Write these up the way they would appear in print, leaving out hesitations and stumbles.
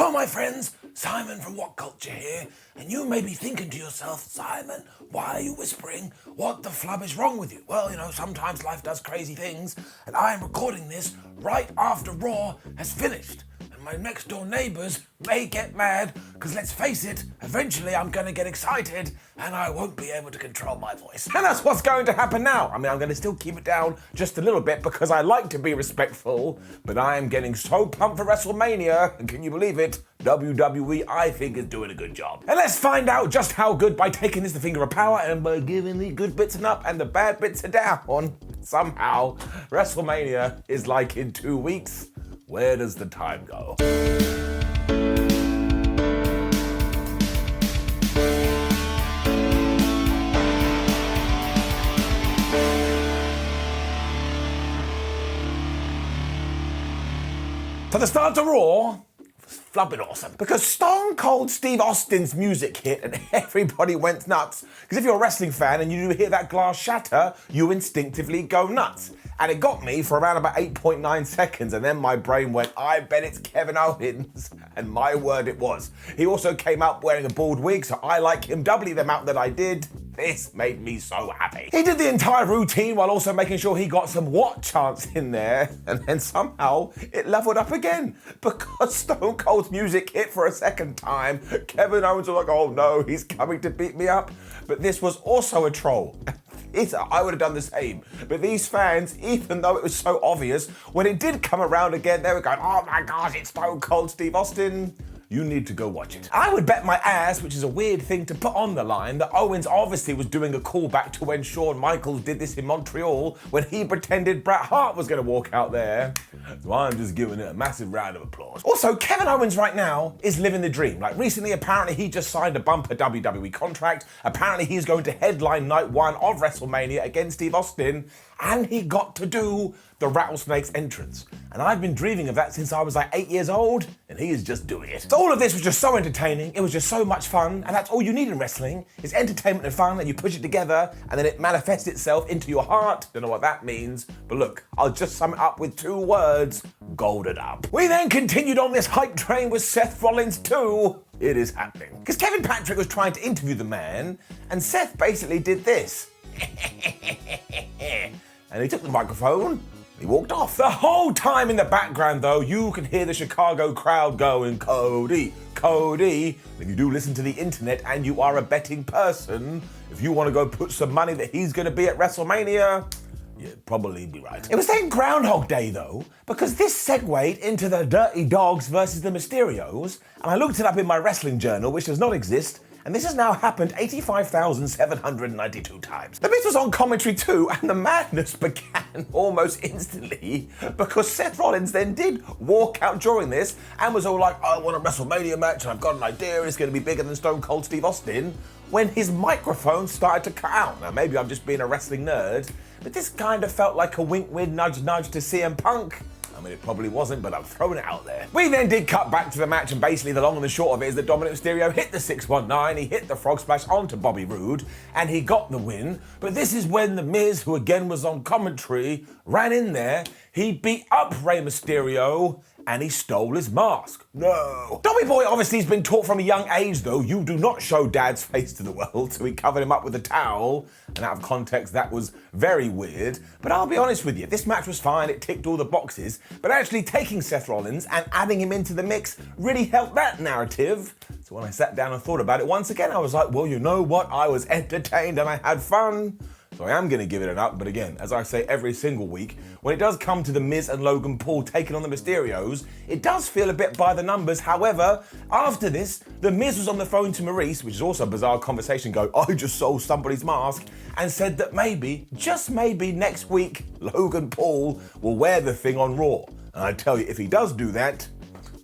Hello, my friends. Simon from WhatCulture here. And you may be thinking to yourself, Simon, why are you whispering? What the flub is wrong with you? Well, sometimes life does crazy things. And I am recording this right after Raw has finished. And my next door neighbors may get mad, because let's face it, eventually I'm going to get excited and I won't be able to control my voice. And that's what's going to happen now. I'm going to still keep it down just a little bit because I like to be respectful, but I am getting so pumped for WrestleMania, and can you believe it? WWE, I think, is doing a good job. And let's find out just how good by taking this the finger of power and by giving the good bits an up and the bad bits a down. Somehow, WrestleMania is like in 2 weeks. Where does the time go? For the start of Raw, flubbing awesome. Because Stone Cold Steve Austin's music hit and everybody went nuts. Because if you're a wrestling fan and you hear that glass shatter, you instinctively go nuts. And it got me for around about 8.9 seconds, and then my brain went, I bet it's Kevin Owens. And my word, it was. He also came out wearing a bald wig, so I like him doubly the amount that I did. This made me so happy. He did the entire routine while also making sure he got some what chants in there, and then somehow it leveled up again. Because Stone Cold's music hit for a second time, Kevin Owens was like, oh no, he's coming to beat me up. But this was also a troll. I would have done the same. But these fans, even though it was so obvious, when it did come around again, they were going, oh my gosh, it's Stone Cold Steve Austin. You need to go watch it. I would bet my ass, which is a weird thing to put on the line, that Owens obviously was doing a callback to when Shawn Michaels did this in Montreal when he pretended Bret Hart was going to walk out there. So I'm just giving it a massive round of applause. Also, Kevin Owens right now is living the dream. Like recently, apparently he just signed a bumper WWE contract. Apparently he's going to headline night 1 of WrestleMania against Steve Austin, and he got to do the Rattlesnake's entrance. And I've been dreaming of that since I was like 8 years old, and he is just doing it. So all of this was just so entertaining, it was just so much fun, and that's all you need in wrestling, is entertainment and fun, and you push it together, and then it manifests itself into your heart. Don't know what that means, but look, I'll just sum it up with 2 words: golden up. We then continued on this hype train with Seth Rollins too. It is happening. Because Kevin Patrick was trying to interview the man, and Seth basically did this. And he took the microphone, he walked off. The whole time in the background though, you can hear the Chicago crowd going, Cody, Cody. If you do listen to the internet and you are a betting person, if you want to go put some money that he's going to be at WrestleMania, you'd probably be right. It was then Groundhog Day though, because this segued into the Dirty Dogs versus the Mysterios, and I looked it up in my wrestling journal, which does not exist, and this has now happened 85,792 times. The Miz was on commentary too, and the madness began almost instantly because Seth Rollins then did walk out during this and was all like, I want a WrestleMania match and I've got an idea, it's going to be bigger than Stone Cold Steve Austin, when his microphone started to cut out. Now maybe I'm just being a wrestling nerd, but this kind of felt like a wink, nudge, nudge to CM Punk. I mean, it probably wasn't, but I'm throwing it out there. We then did cut back to the match, and basically the long and the short of it is that Dominic Mysterio hit the 619, he hit the frog splash onto Bobby Roode, and he got the win. But this is when The Miz, who again was on commentary, ran in there, he beat up Rey Mysterio, and he stole his mask. No. Tommy Boy obviously has been taught from a young age though, you do not show dad's face to the world, so he covered him up with a towel, and out of context that was very weird. But I'll be honest with you, this match was fine, it ticked all the boxes, but actually taking Seth Rollins and adding him into the mix really helped that narrative. So when I sat down and thought about it once again, I was like, well, you know what, I was entertained and I had fun. So I am going to give it an up, but again, as I say every single week, when it does come to The Miz and Logan Paul taking on the Mysterios, it does feel a bit by the numbers. However, after this, The Miz was on the phone to Maurice, which is also a bizarre conversation, go, I just sold somebody's mask, and said that maybe, just maybe next week, Logan Paul will wear the thing on Raw. And I tell you, if he does do that,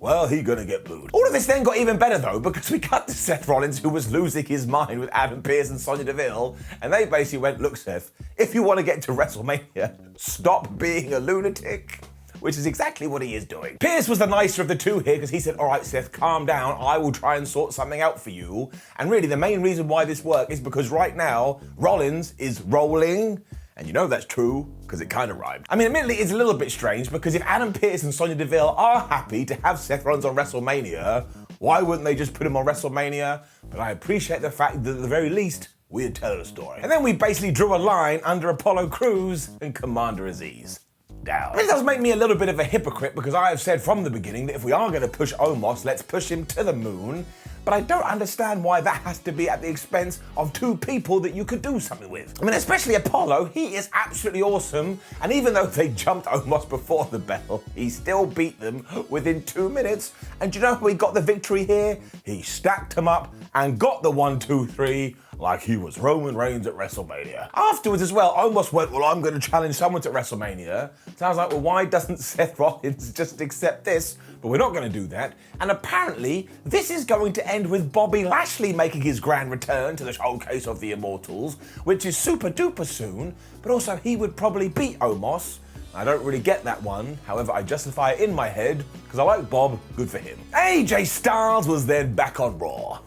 well, he's gonna get booed. All of this then got even better though, because we cut to Seth Rollins, who was losing his mind with Adam Pearce and Sonya Deville, and they basically went, look Seth, if you want to get to WrestleMania, stop being a lunatic. Which is exactly what he is doing. Pearce was the nicer of the two here because he said, all right, Seth, calm down. I will try and sort something out for you. And really, the main reason why this worked is because right now, Rollins is rolling And you know that's true, because it kind of rhymed. I mean, admittedly, it's a little bit strange, because if Adam Pearce and Sonya Deville are happy to have Seth Rollins on WrestleMania, why wouldn't they just put him on WrestleMania? But I appreciate the fact that at the very least, we're telling a story. And then we basically drew a line under Apollo Crews and Commander Aziz. Down. This does make me a little bit of a hypocrite, because I have said from the beginning that if we are going to push Omos, let's push him to the moon. But I don't understand why that has to be at the expense of two people that you could do something with. I mean, especially Apollo, he is absolutely awesome. And even though they jumped Omos before the bell, he still beat them within 2 minutes. And do you know how he got the victory here? He stacked them up and got the 1, 2, 3 like he was Roman Reigns at WrestleMania. Afterwards as well, Omos went, well, I'm going to challenge someone to WrestleMania. So I was like, well, why doesn't Seth Rollins just accept this? But we're not going to do that. And apparently, this is going to end with Bobby Lashley making his grand return to the Showcase of the Immortals, which is super duper soon, but also he would probably beat Omos. I don't really get that one, however I justify it in my head, because I like Bob, good for him. AJ Styles was then back on Raw.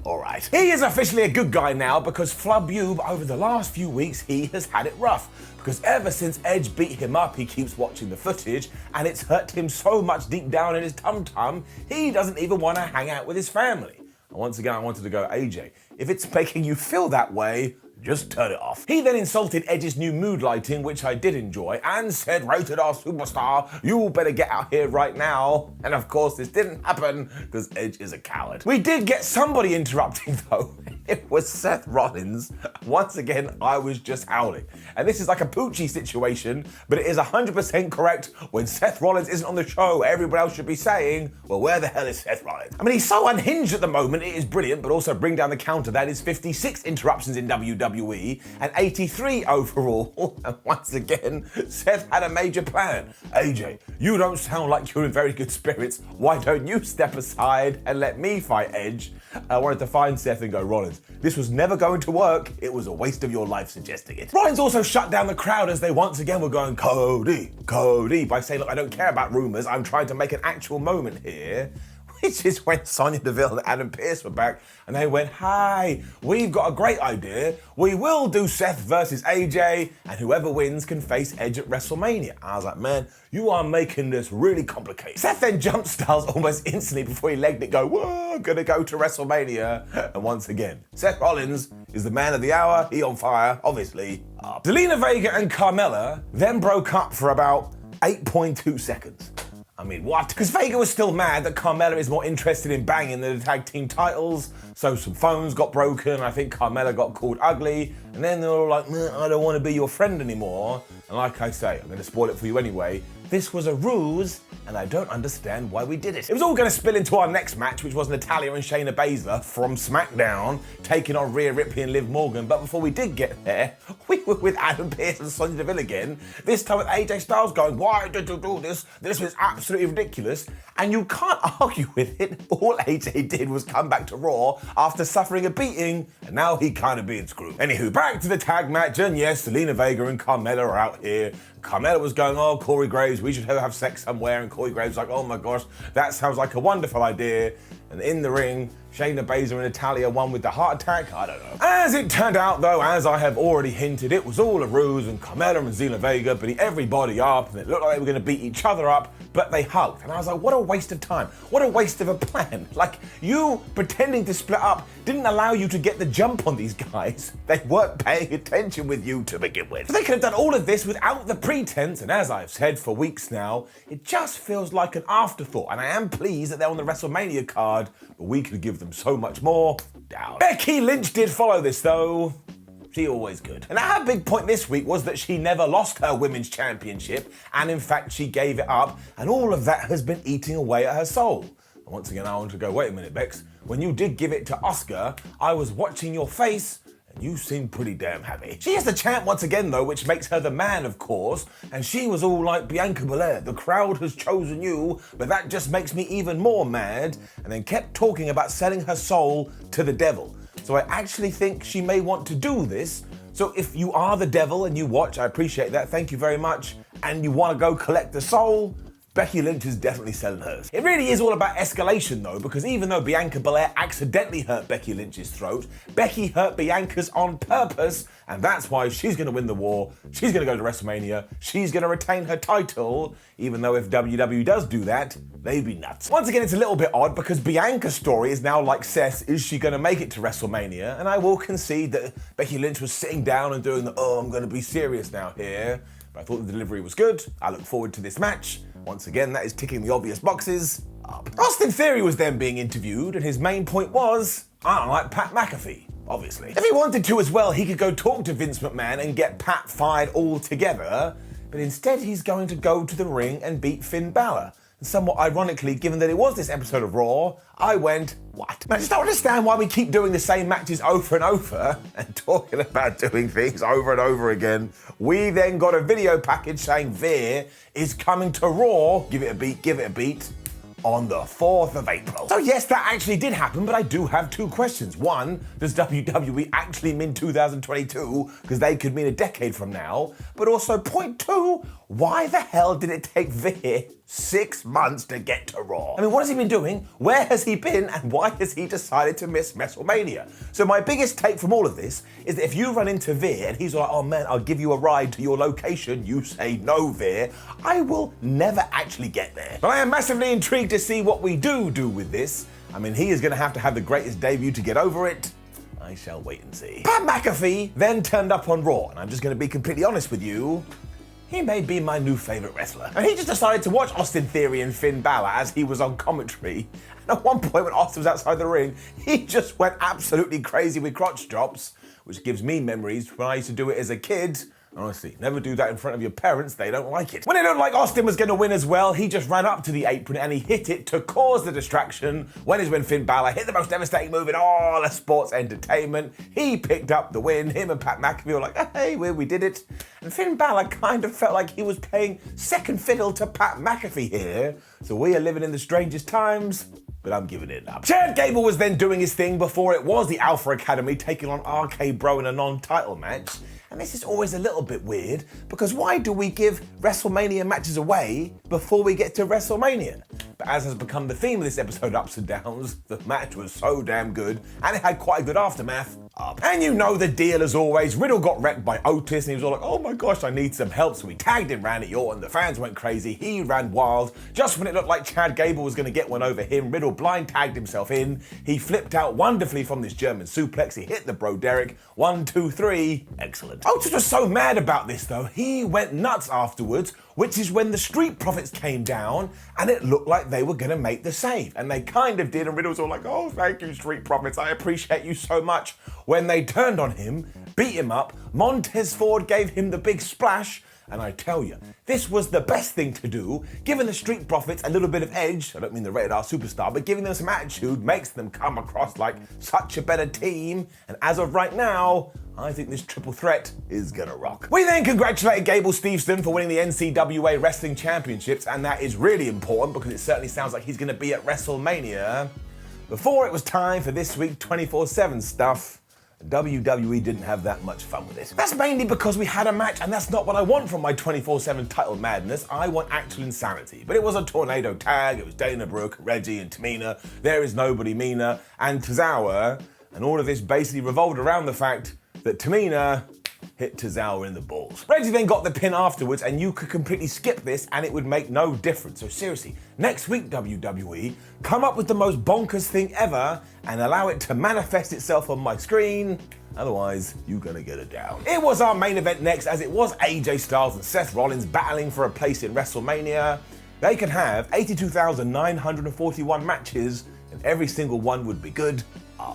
Alright. He is officially a good guy now, because Flubube, over the last few weeks, he has had it rough. Because ever since Edge beat him up, he keeps watching the footage, and it's hurt him so much deep down in his tum-tum, he doesn't even want to hang out with his family. And once again, I wanted to go, AJ, if it's making you feel that way, just turn it off. He then insulted Edge's new mood lighting, which I did enjoy, and said, rated R superstar, you better get out here right now. And of course, this didn't happen because Edge is a coward. We did get somebody interrupting though. It was Seth Rollins. Once again, I was just howling. And this is like a Poochie situation, but it is 100% correct. When Seth Rollins isn't on the show, everybody else should be saying, well, where the hell is Seth Rollins? I mean, he's so unhinged at the moment, it is brilliant, but also bring down the counter. That is 56 interruptions in WWE and 83 overall. And once again, Seth had a major plan. AJ, you don't sound like you're in very good spirits. Why don't you step aside and let me fight Edge? I wanted to find Seth and go, Rollins, this was never going to work. It was a waste of your life suggesting it. Rollins also shut down the crowd as they once again were going, Cody, Cody, by saying, look, I don't care about rumors. I'm trying to make an actual moment here. Which is when Sonya Deville and Adam Pearce were back and they went, hi, we've got a great idea. We will do Seth versus AJ and whoever wins can face Edge at WrestleMania. I was like, man, you are making this really complicated. Seth then jumped Styles almost instantly before he legged it, go, whoa, I'm gonna go to WrestleMania. And once again, Seth Rollins is the man of the hour. He on fire, obviously. Zelina Vega and Carmella then broke up for about 8.2 seconds. I mean, what? Because Vega was still mad that Carmella is more interested in banging than the tag team titles, so some phones got broken, I think Carmella got called ugly, and then they were all like, I don't want to be your friend anymore. And like I say, I'm going to spoil it for you anyway, this was a ruse, and I don't understand why we did it. It was all going to spill into our next match, which was Natalya and Shayna Baszler from SmackDown, taking on Rhea Ripley and Liv Morgan. But before we did get there, we were with Adam Pearce and Sonya Deville again, this time with AJ Styles going, why did you do this? This is absolutely ridiculous. And you can't argue with it. All AJ did was come back to Raw after suffering a beating, and now he kind of being screwed. Anywho, back to the tag match, and yes, Zelina Vega and Carmella are out here. Carmella was going, oh, Corey Graves, we should have sex somewhere. And Corey Graves was like, oh my gosh, that sounds like a wonderful idea. And in the ring, Shayna Baszler and Natalya won with the heart attack. I don't know. As it turned out, though, as I have already hinted, it was all a ruse, and Carmella and Zelina Vega beat everybody up, and it looked like they were going to beat each other up, but they hugged. And I was like, what a waste of time. What a waste of a plan. Like, you pretending to split up didn't allow you to get the jump on these guys. They weren't paying attention with you to begin with. So they could have done all of this without the pretense, and as I've said for weeks now, it just feels like an afterthought. And I am pleased that they're on the WrestleMania card, but we could give them so much more. Down. Becky Lynch did follow this though. She always could. And her big point this week was that she never lost her women's championship, and in fact she gave it up, and all of that has been eating away at her soul. And once again I want to go, wait a minute Bex, when you did give it to Asuka, I was watching your face, and you seem pretty damn happy. She is the champ once again though, which makes her the man of course, and she was all like, Bianca Belair, the crowd has chosen you, but that just makes me even more mad, and then kept talking about selling her soul to the devil. So I actually think she may want to do this. So if you are the devil and you watch, I appreciate that, thank you very much, and you want to go collect the soul, Becky Lynch is definitely selling hers. It really is all about escalation though, because even though Bianca Belair accidentally hurt Becky Lynch's throat, Becky hurt Bianca's on purpose, and that's why she's gonna win the war, she's gonna go to WrestleMania, she's gonna retain her title, even though if WWE does do that, they'd be nuts. Once again, it's a little bit odd because Bianca's story is now like Seth's, is she gonna make it to WrestleMania? And I will concede that Becky Lynch was sitting down and doing the, oh, I'm gonna be serious now here, but I thought the delivery was good. I look forward to this match. Once again, that is ticking the obvious boxes up. Austin Theory was then being interviewed, and his main point was, I don't like Pat McAfee, obviously. If he wanted to as well, he could go talk to Vince McMahon and get Pat fired altogether, but instead he's going to go to the ring and beat Finn Balor. And somewhat ironically, given that it was this episode of Raw, I went, what? I just don't understand why we keep doing the same matches over and over and talking about doing things over and over again. We then got a video package saying Veer is coming to Raw, give it a beat, on the 4th of April. So yes, that actually did happen, but I do have two questions. One, does WWE actually mean 2022? Because they could mean a decade from now. But also, point two, why the hell did it take Veer 6 months to get to Raw? I mean, what has he been doing? Where has he been? And why has he decided to miss WrestleMania? So my biggest take from all of this is that if you run into Veer and he's like, oh man, I'll give you a ride to your location, you say no, Veer, I will never actually get there. But I am massively intrigued to see what we do with this. I mean, he is going to have the greatest debut to get over it. I shall wait and see. Pat McAfee then turned up on Raw, and I'm just going to be completely honest with you. He may be my new favourite wrestler. And he just decided to watch Austin Theory and Finn Balor as he was on commentary. And at one point when Austin was outside the ring, he just went absolutely crazy with crotch drops, which gives me memories when I used to do it as a kid. Honestly, never do that in front of your parents, they don't like it. When it looked like Austin was gonna win as well, he just ran up to the apron and he hit it to cause the distraction. When Finn Balor hit the most devastating move in all of sports entertainment, he picked up the win. Him and Pat McAfee were like, hey, we did it. And Finn Balor kind of felt like he was playing second fiddle to Pat McAfee here. So we are living in the strangest times, but I'm giving it up. Chad Gable was then doing his thing before it was the Alpha Academy taking on RKBro in a non-title match. And this is always a little bit weird, because why do we give WrestleMania matches away before we get to WrestleMania? But as has become the theme of this episode, Ups and Downs, the match was so damn good, and it had quite a good aftermath. And you know the deal as always. Riddle got wrecked by Otis, and he was all like, oh my gosh, I need some help. So we tagged in Randy Orton, the fans went crazy, he ran wild. Just when it looked like Chad Gable was gonna get one over him, Riddle blind tagged himself in. He flipped out wonderfully from this German suplex, he hit the Bro Derek, 1, 2, 3, excellent. Otis was so mad about this though, he went nuts afterwards, which is when the Street Profits came down and it looked like they were gonna make the save. And they kind of did, and Riddle was all like, oh, thank you, Street Profits, I appreciate you so much. When they turned on him, beat him up, Montez Ford gave him the big splash, and I tell you, this was the best thing to do, giving the Street Profits a little bit of edge. I don't mean the Rated R Superstar, but giving them some attitude makes them come across like such a better team. And as of right now, I think this triple threat is gonna rock. We then congratulated Gable Steveson for winning the NCAA Wrestling Championships, and that is really important because it certainly sounds like he's gonna be at WrestleMania. Before it was time for this week 24/7 stuff, WWE didn't have that much fun with it. That's mainly because we had a match, and that's not what I want from my 24/7 title madness. I want actual insanity. But it was a tornado tag, it was Dana Brooke, Reggie and Tamina, There Is Nobody Meaner, and Tozawa, and all of this basically revolved around the fact that Tamina hit Tozawa in the balls. Reggie then got the pin afterwards, and you could completely skip this and it would make no difference. So seriously, next week WWE, come up with the most bonkers thing ever and allow it to manifest itself on my screen. Otherwise, you're gonna get it down. It was our main event next, as it was AJ Styles and Seth Rollins battling for a place in WrestleMania. They could have 82,941 matches, and every single one would be good.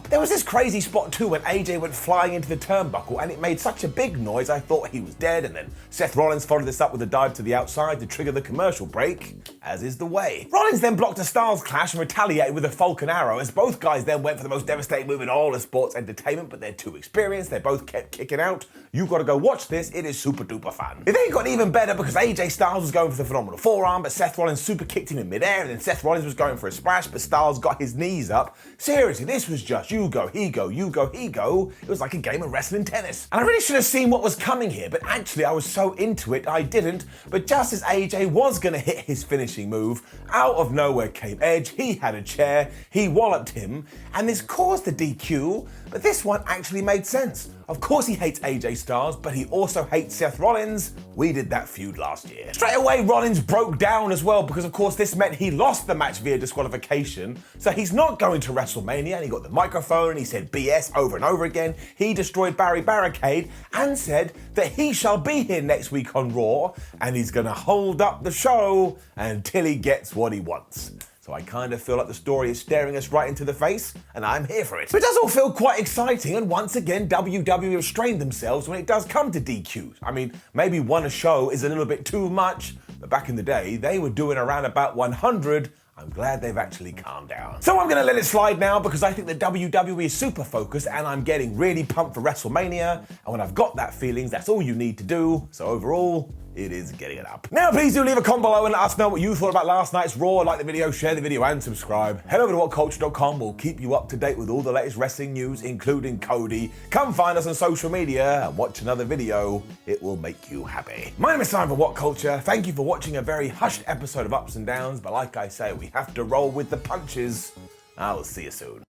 There was this crazy spot too when AJ went flying into the turnbuckle and it made such a big noise I thought he was dead, and then Seth Rollins followed this up with a dive to the outside to trigger the commercial break, as is the way. Rollins then blocked a Styles clash and retaliated with a Falcon Arrow, as both guys then went for the most devastating move in all of sports entertainment, but they're too experienced, they both kept kicking out. You gotta go watch this, it is super duper fun. It then got even better because AJ Styles was going for the phenomenal forearm, but Seth Rollins super kicked him in midair, and then Seth Rollins was going for a splash, but Styles got his knees up. Seriously, this was just just you go, he go, you go, he go. It was like a game of wrestling tennis. And I really should have seen what was coming here, but actually I was so into it I didn't. But just as AJ was gonna hit his finishing move, out of nowhere came Edge. He had a chair, he walloped him, and this caused the DQ, but this one actually made sense. Of course he hates AJ Styles, but he also hates Seth Rollins. We did that feud last year. Straight away, Rollins broke down as well, because of course this meant he lost the match via disqualification, so he's not going to WrestleMania, and he got the microphone and he said BS over and over again. He destroyed Barry Barricade and said that he shall be here next week on Raw, and he's gonna hold up the show until he gets what he wants. So I kind of feel like the story is staring us right into the face, and I'm here for it. So it does all feel quite exciting, and once again, WWE have strained themselves when it does come to DQs. I mean, maybe one a show is a little bit too much, but back in the day, they were doing around about 100. I'm glad they've actually calmed down. So I'm gonna let it slide now because I think the WWE is super focused and I'm getting really pumped for WrestleMania. And when I've got that feelings, that's all you need to do. So overall, it is getting it up. Now please do leave a comment below and let us know what you thought about last night's Raw. Like the video, share the video and subscribe. Head over to WhatCulture.com. We'll keep you up to date with all the latest wrestling news, including Cody. Come find us on social media and watch another video. It will make you happy. My name is Simon for WhatCulture. Thank you for watching a very hushed episode of Ups and Downs, but like I say, we have to roll with the punches. I will see you soon.